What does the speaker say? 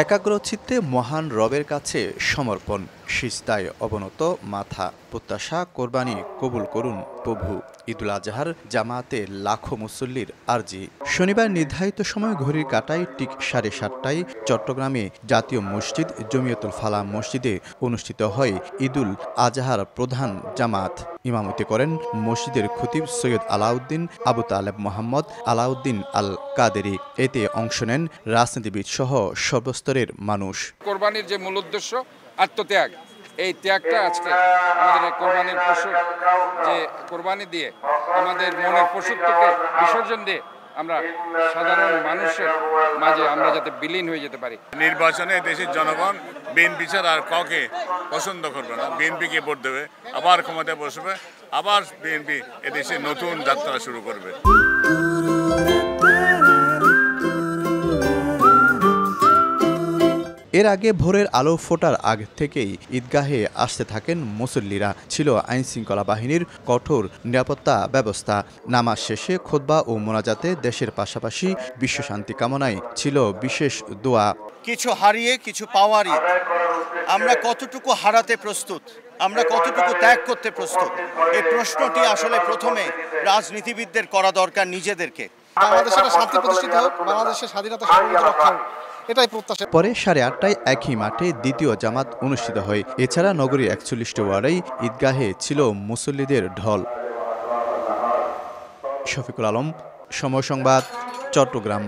একাগ্রচিত্তে মহান রবের কাছে সমর্পণ, সিজদায় অবনত মাথা, প্রত্যাশা কোরবানি কবুল করুন প্রভু। ঈদুল আজহার জামাতে লাখো মুসল্লির আরজি। শনিবার নির্ধারিত সময় ঘড়ির কাঁটায় ঠিক 7:30টায় চট্টগ্রামে জাতীয় মসজিদ জমিয়তুল ফালাহ মসজিদে অনুষ্ঠিত হয় ঈদুল আজহার প্রধান জামাত। ইমামতি করেন মসজিদের খতিব সৈয়দ আলাউদ্দিন আবু তালেব মোহাম্মদ আলাউদ্দিন আল কাদেরি। এতে অংশ নেন রাজনীতিবিদ সহ সর্বস্তরের মানুষ। কোরবানির যে মূল উদ্দেশ্য আত্মত্যাগ, এই ত্যাগটা আজকে আমাদের কোরবানির পশু, যে কোরবানি দিয়ে আমাদের মনের পশুত্বকে বিসর্জন দিয়ে আমরা সাধারণ মানুষের মাঝে আমরা যাতে বিলীন হয়ে যেতে পারি। নির্বাচনে দেশের জনগণ বিএনপি ছাড়া আর কাউকে পছন্দ করবে না, বিএনপিকে ভোট দেবে, আবার ক্ষমতায় বসবে, আবার বিএনপি এদেশে নতুন যাত্রা শুরু করবে। এর আগে ভোরের আলো ফোটার আগ থেকেই ঈদগাহে আসতে থাকেন মুসল্লিরা। ছিল আইনশৃঙ্খলা বাহিনীর কঠোর নিরাপত্তা ব্যবস্থা। নামাজ শেষে খুতবা ও মোনাজাতে দেশের পাশাপাশি বিশ্বশান্তি কামনায় ছিল বিশেষ দোয়া। কিছু হারিয়ে কিছু পাওয়ার ঈদ। আমরা কতটুকু হারাতে প্রস্তুত, আমরা কতটুকু ত্যাগ করতে প্রস্তুত, এই প্রশ্নটি আসলে প্রথমে রাজনীতিবিদদের করা দরকার নিজেদেরকে। বাংলাদেশের শান্তি প্রতিষ্ঠিত হোক, বাংলাদেশের স্বাধীনতা রক্ষা হোক, এটাই প্রত্যাশা। পরে 8:30টায় একই মাঠে দ্বিতীয় জামাত অনুষ্ঠিত হয়। এছাড়া নগরীর 41টি ওয়ার্ডেই ঈদগাহে ছিল মুসল্লিদের ঢল। শফিকুল আলম, সময় সংবাদ, চট্টগ্রাম।